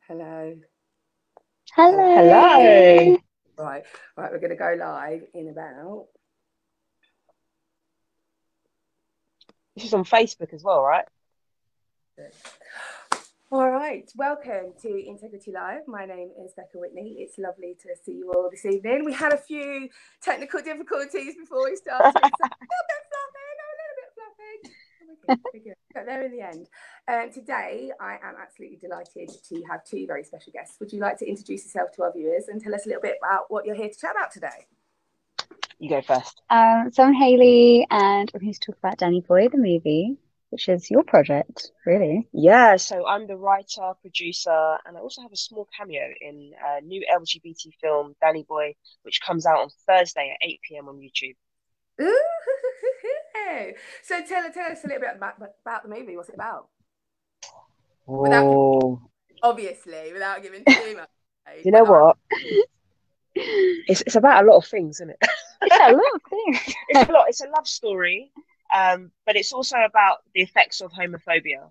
Hello. Hello. Hello. Right, right, we're going to go live in about. This is on Facebook as well, right? All right, welcome to Integrity Live. My name is Bekka Whitney. It's lovely to see you all this evening. We had a few technical difficulties before we started. So a little bit fluffy. We're good. But there in the end. Today, I am absolutely delighted to have two very special guests. Would you like to introduce yourself to our viewers and tell us a little bit about what you're here to chat about today? You go first. So I'm Hayley, and I'm here to talk about Danny Boy, the movie, which is your project, really. Yeah, so I'm the writer, producer, and I also have a small cameo in a new LGBT film, Danny Boy, which comes out on Thursday at 8 p.m. on YouTube. Ooh. So tell us a little bit about the movie. What's it about? Without Oh, obviously, without giving too much. you know what? It's about a lot of things, isn't it? Yeah, a lot of things. It's a lot. It's a love story, but it's also about the effects of homophobia,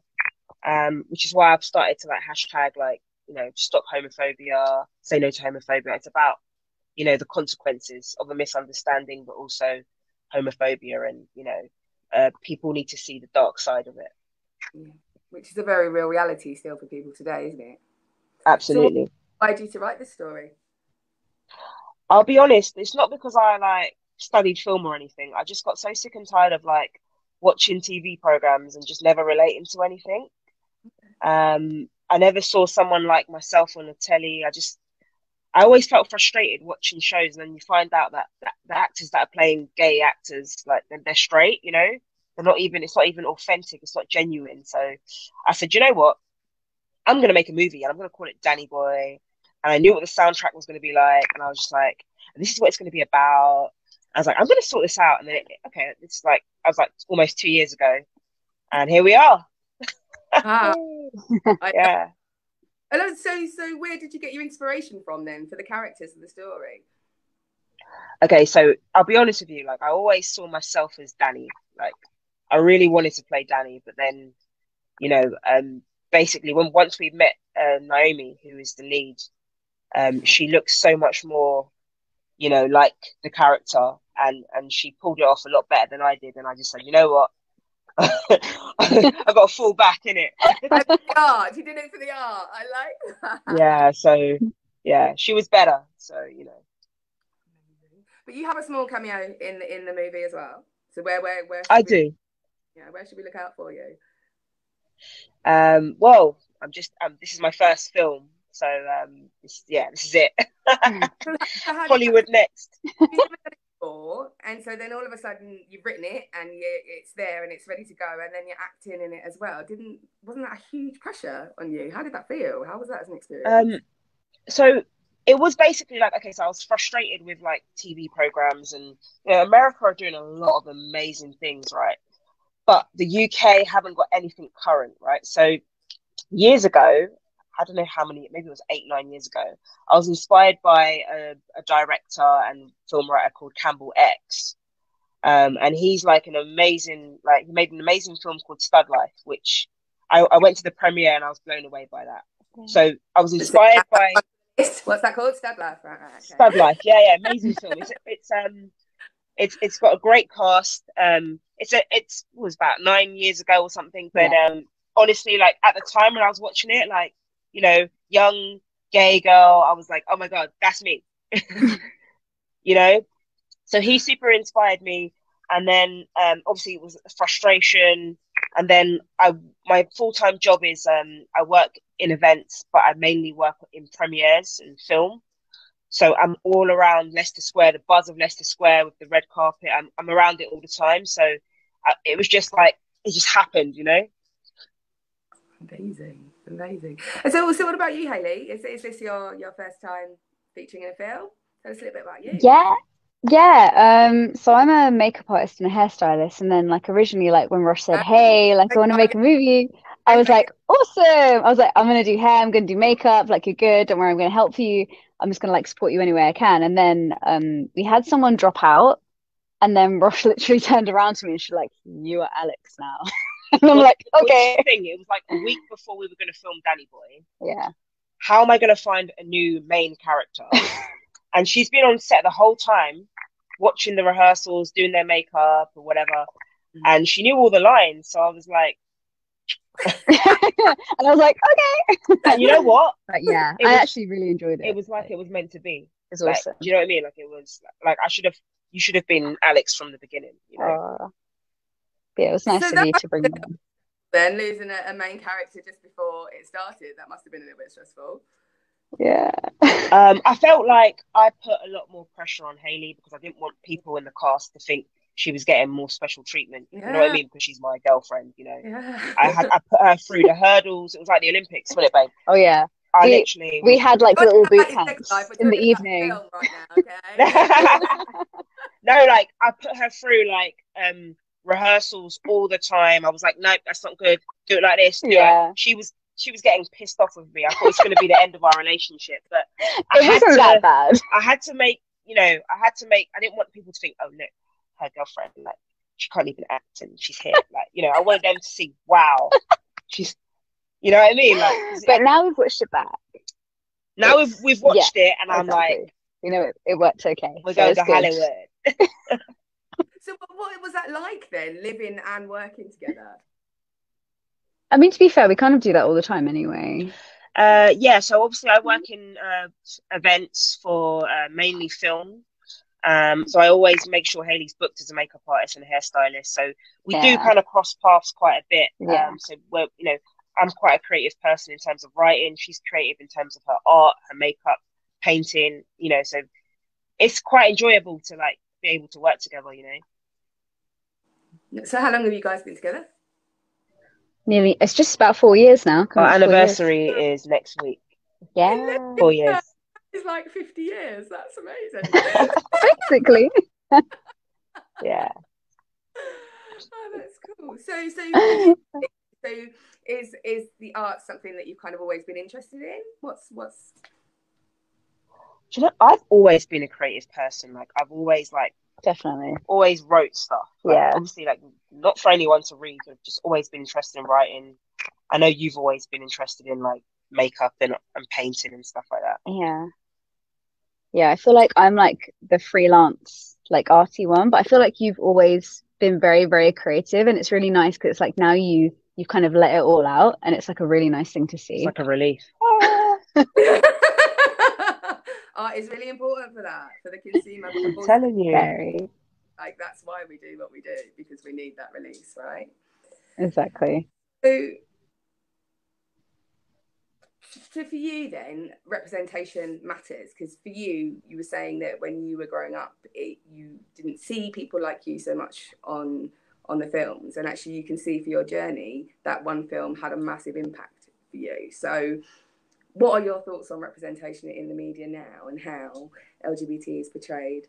which is why I've started to like hashtag stop homophobia, say no to homophobia. It's about the consequences of a misunderstanding, but also homophobia, and people need to see the dark side of it. Yeah. Which is a very real reality still for people today, isn't it? Absolutely. So why did you write this story? I'll be honest, it's not because I like studied film or anything. I just got so sick and tired of like watching TV programs and just never relating to anything. I never saw someone like myself on the telly. I always felt frustrated watching shows, and then you find out that the actors that are playing gay actors, like they're straight, it's not even authentic, it's not genuine. So I said, you know what? I'm gonna make a movie and I'm gonna call it Danny Boy. And I knew what the soundtrack was gonna be like, and I was just like, this is what it's gonna be about. I was like, I'm gonna sort this out. And then it's like I was like almost 2 years ago, and here we are. Ah, Yeah. So where did you get your inspiration from then for the characters of the story? Okay, so I'll be honest with you, like I always saw myself as Danny. Like I really wanted to play Danny, but then, you know, basically once we met Naomi, who is the lead, she looks so much more, like the character, and she pulled it off a lot better than I did. And I just said, you know what? I got to fall back in it. The art. You did it for the art. I like that. Yeah, so yeah, she was better. So, But you have a small cameo in the movie as well. So where I should we do. where should we look out for you? Well, this is my first film, so this is it. So how did that Hollywood next. you've never done it before, and so then all of a sudden you've written it and it's there and it's ready to go, and then you're acting in it as well. Wasn't that a huge pressure on you? How did that feel? How was that as an experience? So it was basically like, okay, so I was frustrated with like TV programs, and America are doing a lot of amazing things, right? But the UK haven't got anything current, right? So years ago, I don't know how many, maybe it was 8, 9 years ago, I was inspired by a director and film writer called Campbell X. And he's like he made an amazing film called Stud Life, which I went to the premiere and I was blown away by that. So I was inspired by What's that called? Stud Life, right? Okay. Stud Life. Yeah, yeah, amazing film. It's got a great cast. It was about 9 years ago or something. But honestly, like at the time when I was watching it, like young gay girl, I was like, oh my god, that's me. you know. So he super inspired me, and then obviously it was a frustration. And then my full-time job is I work in events, but I mainly work in premieres and film. So I'm all around Leicester Square, the buzz of Leicester Square with the red carpet. I'm around it all the time. So it was just like, it just happened. Amazing, amazing. And so what about you, Hayley? Is this your first time featuring in a film? Tell us a little bit about you. Yeah. Yeah. So I'm a makeup artist and a hairstylist. And then like originally, like when Rosh said, hey, like I want to make a movie, I was like, awesome. I was like, I'm gonna do hair, I'm gonna do makeup, like you're good, don't worry, I'm gonna help you. I'm just gonna like support you any way I can. And then we had someone drop out, and then Rosh literally turned around to me and she's like, you are Alex now. And I'm Well, like, the okay. thing, it was like a week before we were going to film Danny Boy. Yeah. how am I going to find a new main character? And she's been on set the whole time, watching the rehearsals, doing their makeup or whatever. And she knew all the lines. So I was like, and I was like, okay. and you know what? But yeah, I actually really enjoyed it. It was like it was meant to be. It's like, awesome. do you know what I mean? Like it was like you should have been Alex from the beginning. You know? Yeah, it was nice of you to bring them on. Then losing a main character just before it started, that must have been a little bit stressful. Yeah. I felt like I put a lot more pressure on Hayley because I didn't want people in the cast to think she was getting more special treatment. You know what I mean? Because she's my girlfriend, you know. Yeah. I put her through the hurdles. It was like the Olympics, wasn't it, babe? Oh yeah. We had like little boot camps in the evening. Right now, okay? No, like I put her through like rehearsals all the time. I was like, nope, that's not good. Do it like this. Yeah. She was getting pissed off with me. I thought it was going to be the end of our relationship, but it wasn't that bad. I didn't want people to think, oh look, her girlfriend, like she can't even act and she's here. Like, you know, I wanted them to see, wow, she's, you know what I mean? Like, but now we've watched it back. Now we've watched it, and I'm like, you know, it worked okay. We're going to Hollywood. So what was that like then, living and working together? I mean, to be fair, we kind of do that all the time anyway. Yeah, so obviously I work in events for mainly film. So I always make sure Hayley's booked as a makeup artist and a hairstylist. So we do kind of cross paths quite a bit. Yeah. So we're, you know, I'm quite a creative person in terms of writing. She's creative in terms of her art, her makeup, painting, you know, so it's quite enjoyable to like be able to work together, you know. So how long have you guys been together? It's just about 4 years now. Our anniversary is next week. Yeah. 4 years. It's like 50 years. That's amazing. Basically. Yeah. Oh, that's cool. So is the art something that you've kind of always been interested in? What's Do you know, I've always been a creative person. Like I've always definitely always wrote stuff. Yeah. Obviously, like not for anyone to read, but just always been interested in writing. I know you've always been interested in like makeup and painting and stuff like that. Yeah. Yeah, I feel like I'm like the freelance, like arty one, but I feel like you've always been very, very creative, and it's really nice because it's like now you've kind of let it all out, and it's like a really nice thing to see. It's like a relief. Art is really important for that, for the consumer. I'm telling you. Very. Like that's why we do what we do, because we need that release, right? Exactly. So for you then, representation matters, because for you were saying that when you were growing up, you didn't see people like you so much on the films, and actually you can see for your journey that one film had a massive impact for you. So what are your thoughts on representation in the media now and how LGBT is portrayed?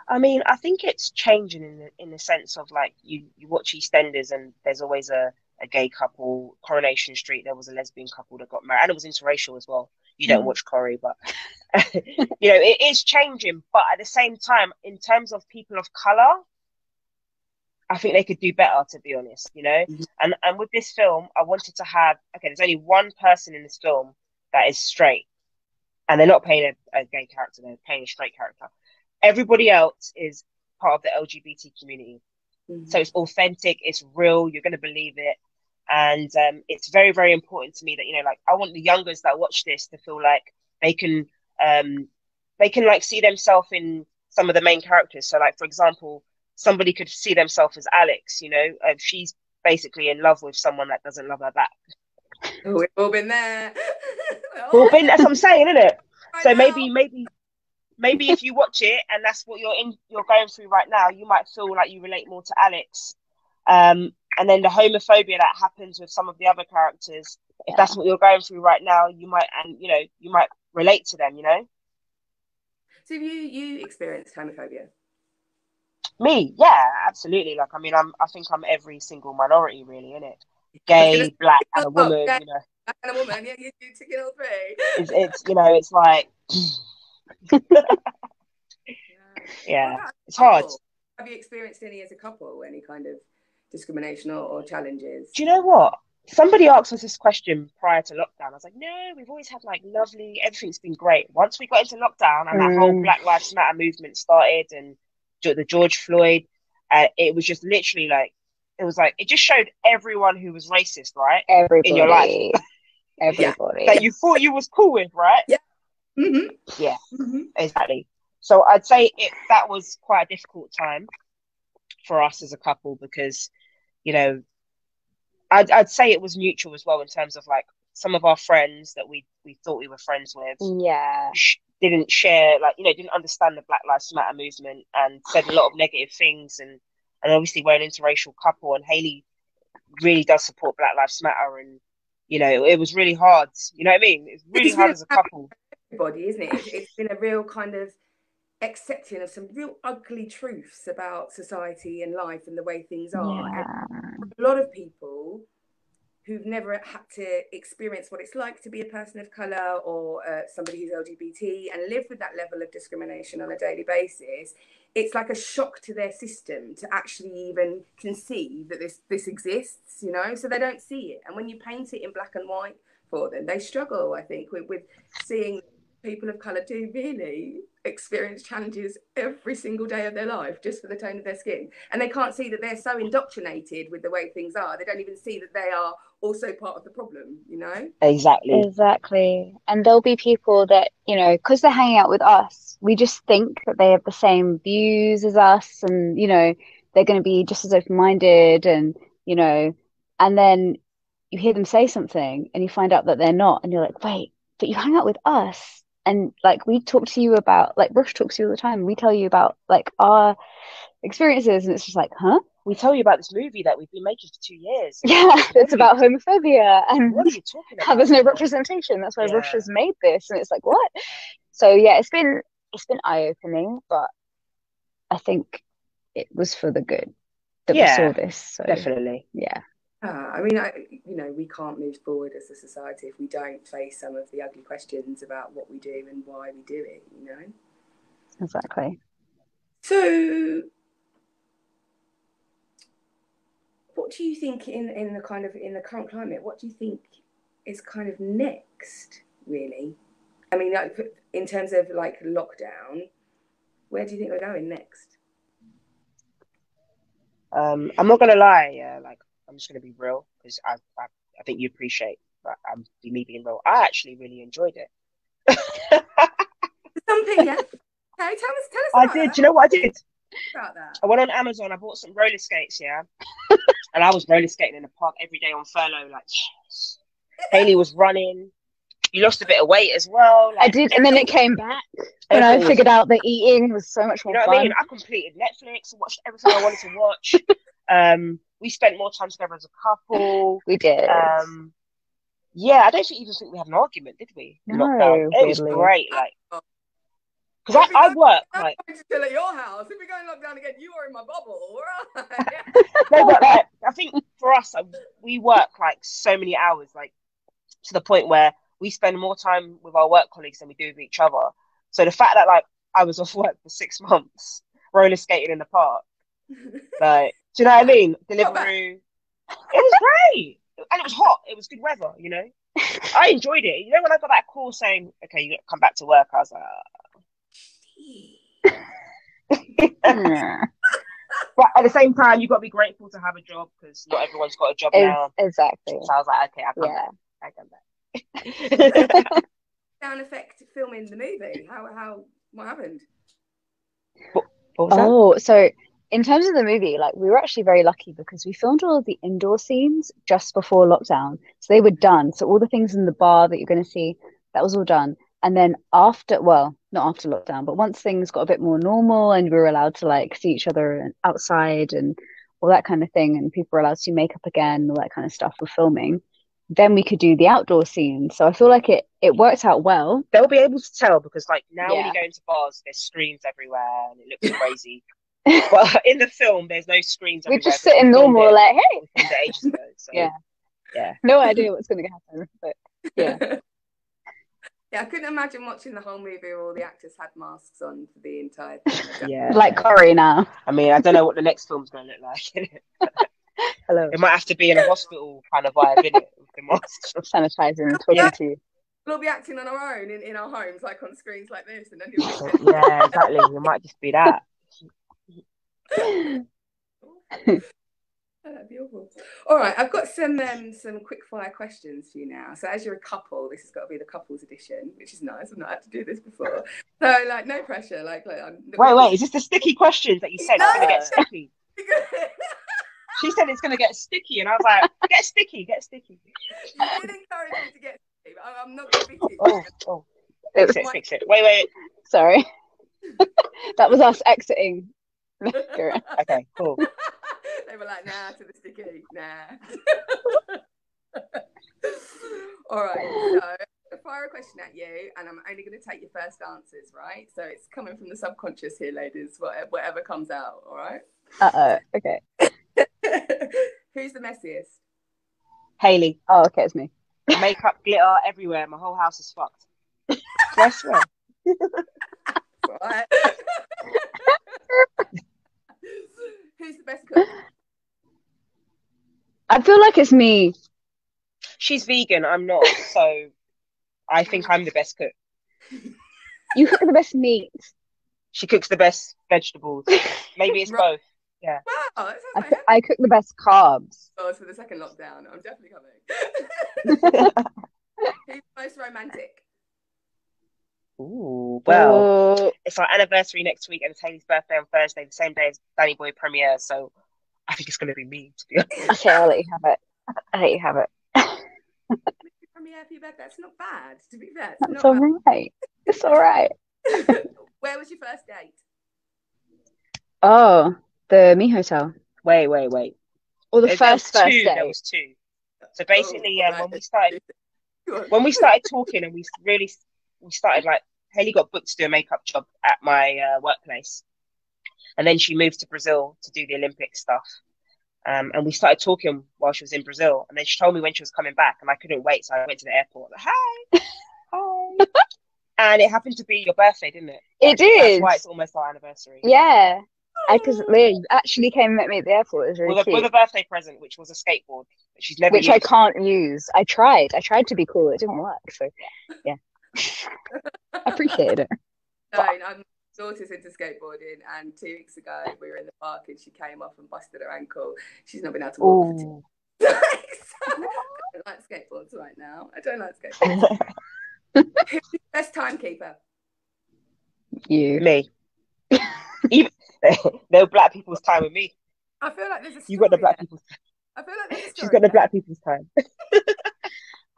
I mean, I think it's changing in the sense of like you watch EastEnders and there's always a gay couple. Coronation Street, there was a lesbian couple that got married, and it was interracial as well. You don't watch Corrie, but you know, it is changing. But at the same time, in terms of people of color, I think they could do better, to be honest, you know. And with this film, I wanted to have, okay, there's only one person in this film that is straight, and they're not playing a gay character, they're playing a straight character. Everybody else is part of the LGBT community. So it's authentic, it's real, you're going to believe it. And it's very, very important to me that, you know, like I want the youngers that watch this to feel like they can like see themselves in some of the main characters. So like, for example, somebody could see themselves as Alex, you know, she's basically in love with someone that doesn't love her back. Oh, we've all been there. All been, that's what I'm saying, isn't it? So maybe if you watch it and that's what you're going through right now, you might feel like you relate more to Alex. And then the homophobia that happens with some of the other characters, if that's what you're going through right now, you might relate to them, you know? So have you experienced homophobia? Me, yeah, absolutely. Like, I mean, I think I'm every single minority, really, innit? Gay, black, and a woman, you know. Black and a woman, yeah, you tick all three. It's you know, it's like, yeah, it's hard. Have you experienced any as a couple, any kind of discrimination or challenges? Do you know what? somebody asked us this question prior to lockdown. I was like, no, we've always had like lovely, everything's been great. Once we got into lockdown and that whole Black Lives Matter movement started and the George Floyd, it was just literally like, it just showed everyone who was racist, right? Everybody. In your life. Everybody. That you thought you was cool with, right? Yeah. Mm-hmm. Yeah, Mm-hmm. exactly. So I'd say that was quite a difficult time for us as a couple because, you know, I'd say it was mutual as well in terms of like some of our friends that we thought we were friends with didn't share, like, you know, didn't understand the Black Lives Matter movement and said a lot of negative things, and obviously we're an interracial couple and Hayley really does support Black Lives Matter, and you know it was really hard, you know what I mean, it's really hard as a couple. Everybody, isn't it? It's been a real kind of accepting of some real ugly truths about society and life and the way things are. And a lot of people who've never had to experience what it's like to be a person of colour or somebody who's LGBT and live with that level of discrimination on a daily basis, it's like a shock to their system to actually even conceive that this exists, you know, so they don't see it. And when you paint it in black and white for them, they struggle, I think, with seeing people of colour do really experience challenges every single day of their life just for the tone of their skin, and they can't see that they're so indoctrinated with the way things are, they don't even see that they are also part of the problem, you know. Exactly. And there'll be people that, you know, because they're hanging out with us, we just think that they have the same views as us, and you know they're going to be just as open-minded, and you know, and then you hear them say something and you find out that they're not, and you're like, wait, but you hang out with us. And like we talk to you about, like Rush talks to you all the time. We tell you about like our experiences, and it's just like, huh? We tell you about this movie that we've been making for 2 years. Yeah, it's about homophobia and what are you talking about? How there's no representation. That's why Rush has made this, and it's like, what? So yeah, it's been eye-opening, but I think it was for the good that we saw this. So, definitely, yeah. I mean, you know, we can't move forward as a society if we don't face some of the ugly questions about what we do and why we do it, you know? Exactly. So what do you think in the kind of in the current climate, what do you think is kind of next, really? I mean, like, in terms of like lockdown, where do you think we're going next? I'm not gonna lie, like I'm just gonna be real because I think you appreciate that me being real. I actually really enjoyed it. Something, yeah. Okay, tell us. I did. That. Do you know what I did? About that. I went on Amazon. I bought some roller skates, yeah, and I was roller skating in the park every day on furlough. Like, yes. Hayley was running. You lost a bit of weight as well. Like, I did, and then it came back when I figured out that eating was so much more fun. You know what I mean? I completed Netflix and watched everything I wanted to watch. We spent more time together as a couple. We did. Yeah, I don't even think we had an argument, did we? No, it was great. Like, because I work like. Still at your house. If we go in lockdown again, you are in my bubble, all right? No, but like, I think for us, we work like so many hours, like to the point where we spend more time with our work colleagues than we do with each other. So the fact that like I was off work for 6 months, roller skating in the park, like, do you know what I mean? Deliveroo. It was great, and it was hot. It was good weather, you know. I enjoyed it. You know, when I got that call saying, "Okay, you got to come back to work," I was like, but at the same time, you've got to be grateful to have a job because not everyone's got a job now. Exactly. So I was like, okay, I come back. Down effect filming the movie. What happened? What was that? So in terms of the movie, like we were actually very lucky because we filmed all of the indoor scenes just before lockdown. So they were done. So all the things in the bar that you're going to see, that was all done. And then after, well, not after lockdown, but once things got a bit more normal and we were allowed to like see each other outside and all that kind of thing, and people were allowed to do makeup again, all that kind of stuff for filming, then we could do the outdoor scenes. So I feel like it worked out well. They'll be able to tell because like now when you go into bars, there's screens everywhere and it looks crazy. But in the film, there's no screens everywhere. We just sit in normal, like, hey. We filmed it ages ago, so, yeah. No idea what's going to happen, but yeah. Yeah, I couldn't imagine watching the whole movie where all the actors had masks on for the entire thing. Yeah. Like Corey now. I mean, I don't know what the next film's going to look like. Hello. It might have to be in a hospital kind of vibe, innit? With the mask. Sanitizing and talking to you. We'll be acting on our own in our homes, like on screens like this, and then you'll just Yeah, exactly. It might just be that. That'd be awful. All right, I've got some quick fire questions for you now. So as you're a couple, this has got to be the couples edition, which is nice. I've not had to do this before. So like no pressure. Wait, is this the sticky questions that you said? No. It's gonna get sticky. She said it's gonna get sticky, and I was like, get sticky. You did encourage me to get sticky, but I'm not gonna beat it. Oh. Fix it. Wait. Sorry. That was us exiting. Okay, cool. They were like, nah, to the sticky, nah. All right, so I'll fire a question at you, and I'm only going to take your first answers, right? So it's coming from the subconscious here, ladies, whatever comes out, all right? Okay. Who's the messiest? Hayley. Oh, okay, it's me. Makeup, glitter everywhere. My whole house is fucked. I swear. Right. Who's the best cook? I feel like it's me. She's vegan, I'm not, so I think I'm the best cook. You cook the best meat. She cooks the best vegetables. Maybe it's both. Yeah. Wow, that sounds like I cook the best carbs. Oh, it's for the second lockdown. I'm definitely coming. Who's the most romantic? Ooh, well, it's our anniversary next week, and it's Hayley's birthday on Thursday, the same day as Danny Boy premiere. So I think it's going to be me, to be honest. Okay, I'll let you have it. Premiere for your birthday. That's not bad, to be fair. That's all right. It's all right. Where was your first date? Oh, the Me Hotel. Wait. Or the first date. There was two. So basically, when we started talking, and we started like, Hayley got booked to do a makeup job at my workplace, and then she moved to Brazil to do the Olympic stuff. And we started talking while she was in Brazil, and then she told me when she was coming back, and I couldn't wait, so I went to the airport. Like, hi. And it happened to be your birthday, didn't it? It did. That's why it's almost our anniversary. Yeah. Because Leah actually came and met me at the airport. It was really cute. With a birthday present, which was a skateboard. She's never Which used. I can't use. I tried to be cool. It didn't work. So, yeah. I appreciated it. No, my daughter's into skateboarding, and 2 weeks ago we were in the park and she came off and busted her ankle. She's not been able to walk for 2 days. I don't like skateboards right now. I don't like skateboards. Who's the best timekeeper? You. Me. Even no black people's time with me. I feel like there's a story. You got the black people's time. I feel like there's a story. She's got the black people's time.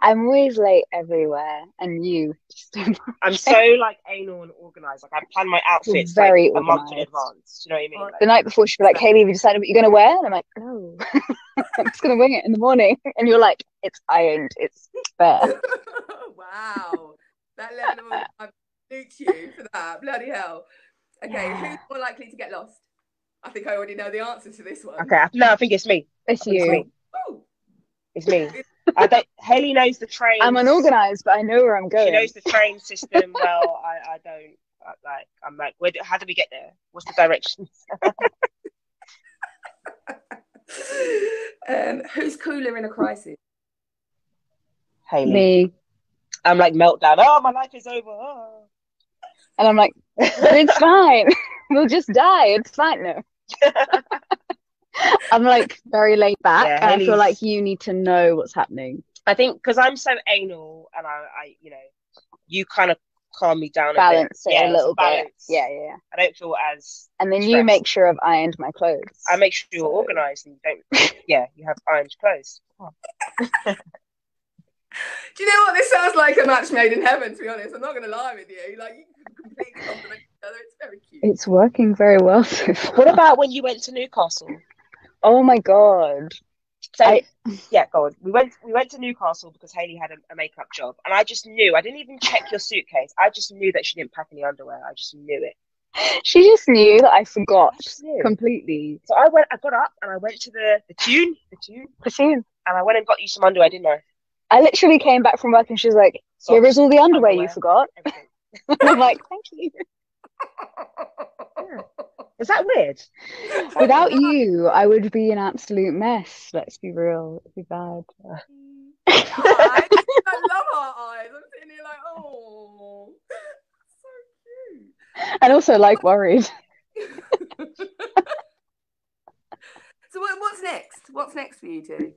I'm always late everywhere, and you just don't. I'm so like anal and organised. Like I plan my outfits very like, a month in advance. Do you know what I mean? Like, the night before, she'd be like, "Hayley, have you decided what you're gonna wear?" And I'm like, "No, I'm just gonna wing it in the morning." And you're like, "It's ironed. It's fair." Wow, that level of I salute you for that. Bloody hell. Okay, Yeah. Who's more likely to get lost? I think I already know the answer to this one. Okay, I think it's me. It's you. It's me. Ooh. It's me. Hayley knows the train. I'm unorganized, but I know where I'm going. She knows the train system well. I don't. I'm like, how do we get there? What's the directions? Who's cooler in a crisis? Hayley. Me. I'm like meltdown. Oh, my life is over. Oh. And I'm like, it's fine. We'll just die. It's fine. No. I'm like very laid back, and I feel like you need to know what's happening. I think because I'm so anal, and I you kind of calm me down balance a bit. It a little bit. Yeah. I don't feel as. And then stressed. you make sure I've ironed my clothes. I make sure you're organised and you don't. Yeah, you have ironed clothes. Oh. Do you know what this sounds like? A match made in heaven. To be honest, I'm not going to lie with you. Like you completely complement each other. It's very cute. It's working very well so far. What about when you went to Newcastle? Oh my god! So go on. We went to Newcastle because Hayley had a makeup job, and I just knew. I didn't even check your suitcase. I just knew that she didn't pack any underwear. I just knew it. She just knew that I forgot completely. So I got up and I went to the tune, and I went and got you some underwear, didn't I? I literally came back from work and she was like, "Here is all the underwear you forgot." And I'm like, "Thank you." Is that weird? Without you, I would be an absolute mess. Let's be real. It'd be bad. I love our eyes. I'm sitting here like, oh, so cute. And also like worried. So what's next? What's next for you two?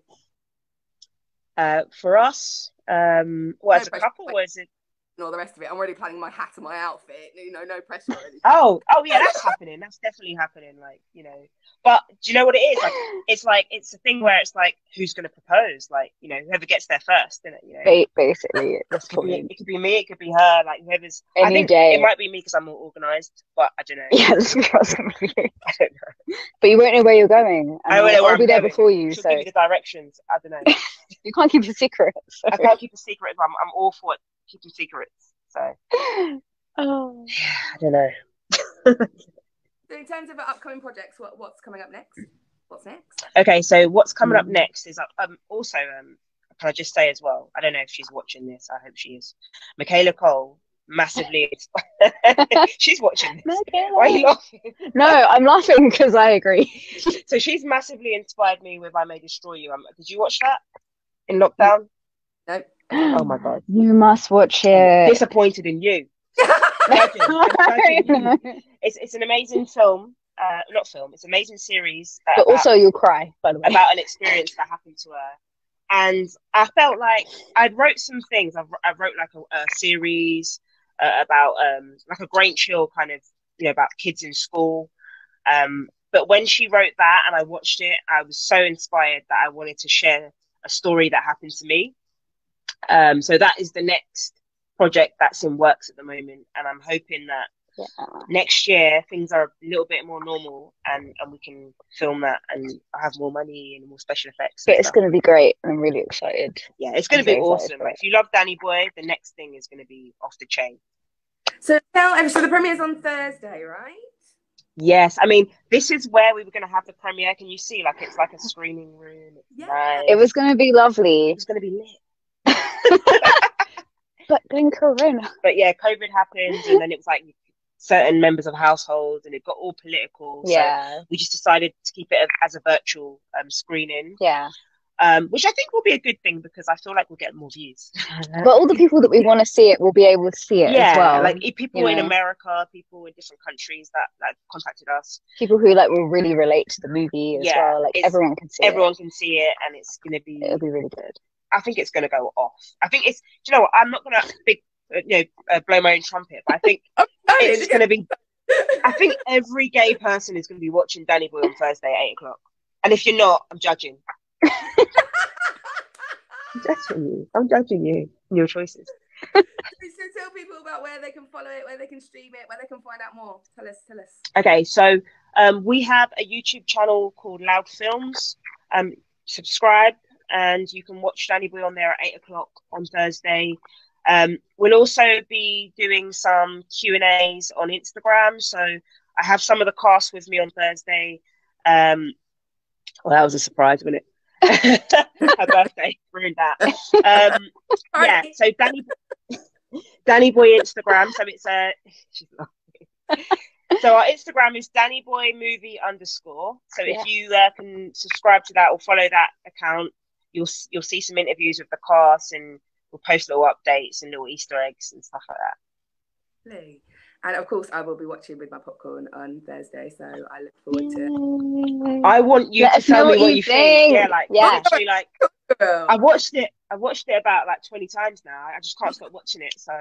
For us, as a couple, or is it? And all the rest of it. I'm already planning my hat and my outfit. No pressure or anything. Oh yeah, that's happening. That's definitely happening. Like, but do you know what it is? Like, it's a thing where it's like, who's going to propose? Like, whoever gets there first, isn't it? Basically, at this point. It could be me. It could be her. Like, whoever's. I think day. It might be me because I'm more organised, but I don't know. Yeah, this is possibly you. I don't know. But you won't know where you're going. I won't know where I'll be there before you. She'll give me the directions. I don't know. You can't keep a secret. So. I can't keep a secret. I'm all for keeping secrets. So, oh, I don't know. So in terms of upcoming projects, what's coming up next? What's next? Okay, so what's coming up next is also can I just say as well? I don't know if she's watching this. I hope she is. Michaela Cole, massively. She's watching this. Michaela. Why are you laughing? No, I'm laughing because I agree. So she's massively inspired me with "I May Destroy You." Did you watch that in lockdown? No. Oh my god! You must watch it. I'm disappointed in you. It's an amazing film. Not film. It's an amazing series. But also, you'll cry, by the way, about an experience that happened to her. And I felt like I wrote some things. I wrote like a series about like a great chill kind of, about kids in school. But when she wrote that and I watched it, I was so inspired that I wanted to share a story that happened to me. So that is the next project that's in works at the moment, and I'm hoping that next year things are a little bit more normal and we can film that and have more money and more special effects. It's going to be great. I'm really excited. Yeah, it's going to be awesome. Like, if you love Danny Boy, the next thing is going to be off the chain. So the premiere's on Thursday, right? Yes, I mean, this is where we were going to have the premiere. Can you see? Like, it's like a screening room. Yeah. Nice. It was going to be lovely. It was going to be lit. But then Corona. But yeah, COVID happened, and then it was like certain members of households, and it got all political. Yeah. So we just decided to keep it as a virtual screening. Yeah. Which I think will be a good thing because I feel like we'll get more views. But all the people that we want to see it will be able to see it as well. Like people in America, people in different countries that contacted us. People who will really relate to the movie as well. Like everyone can see it. Everyone can see it, and it's going to be. It'll be really good. I think it's going to go off. I think it's. Do you know what? I'm not going to blow my own trumpet, but I think it's going to be. I think every gay person is going to be watching Danny Boy on Thursday at 8:00, and if you're not, I'm judging. I'm judging you and your choices. So tell people about where they can follow it, where they can stream it, where they can find out more. Tell us. Okay, so we have a YouTube channel called Loud Films. Subscribe and you can watch Danny Boy on there at 8:00 on Thursday. We'll also be doing some Q&As on Instagram. So I have some of the cast with me on Thursday. Well, that was a surprise, wasn't it? Her birthday ruined that. Yeah, so Danny Boy Instagram. So it's she's laughing. So our Instagram is DannyBoyMovie_. So if you can subscribe to that or follow that account, you'll see some interviews with the cast, and we'll post little updates and little Easter eggs and stuff like that. Lovely. And of course, I will be watching with my popcorn on Thursday, so I look forward to it. I want you to tell me what you think. Literally, I watched it about 20 times now. I just can't stop watching it. So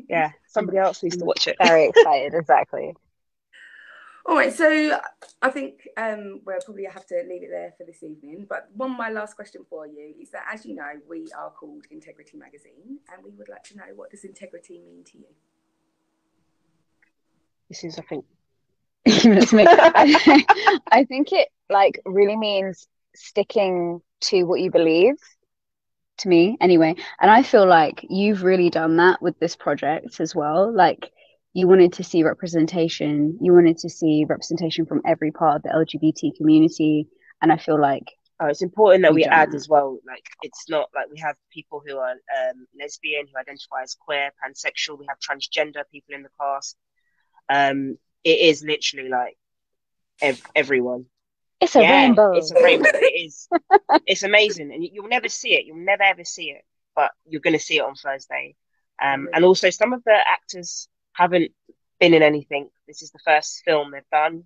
yeah, somebody else needs to watch it. Very excited, exactly. All right, so I think we'll probably have to leave it there for this evening. But my last question for you is that, as you know, we are called Integrity Magazine, and we would like to know, what does integrity mean to you? This is, I think, I think it really means sticking to what you believe, to me anyway. And I feel like you've really done that with this project as well. Like, you wanted to see representation. You wanted to see representation from every part of the LGBT community. And I feel like it's important that we add as well. Like, it's not like we have people who are lesbian, who identify as queer, pansexual. We have transgender people in the cast. It is literally like everyone. It's a rainbow. It's a rainbow. It is. It's amazing, and you'll never see it. You'll never ever see it, but you're going to see it on Thursday. And also, some of the actors haven't been in anything. This is the first film they've done.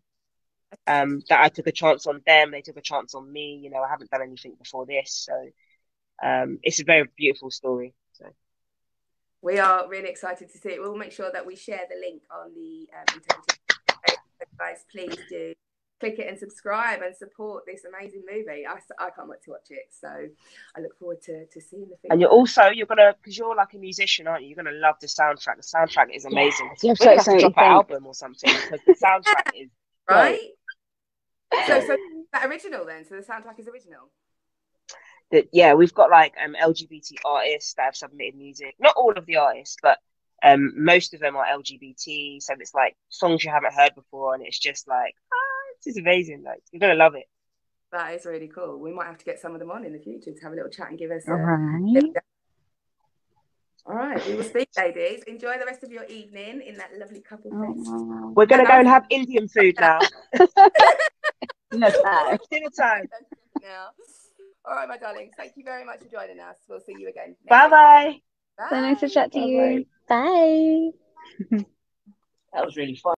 That I took a chance on them. They took a chance on me. You know, I haven't done anything before this, so it's a very beautiful story. So we are really excited to see it. We'll make sure that we share the link on the guys. Please do click it and subscribe and support this amazing movie. I can't wait to watch it, so I look forward to seeing the film. And you're gonna, because you're like a musician, aren't you? You're gonna love the soundtrack. The soundtrack is amazing. Yeah, we're gonna have to drop an album or something, because the soundtrack is right. So that original then. So the soundtrack is original. Yeah, we've got like LGBT artists that have submitted music. Not all of the artists, but most of them are LGBT. So it's like songs you haven't heard before, and it's just like, this is amazing. Like, you're gonna love it. That is really cool. We might have to get some of them on in the future to have a little chat and give us All right. All right, we will speak, ladies. Enjoy the rest of your evening in that lovely couple place. We're gonna go and have Indian food now. Dinner time. Dinner time. Now. All right, my darlings. Thank you very much for joining us. We'll see you again. Bye-bye. Bye. So nice to chat to you. Bye. That was really fun.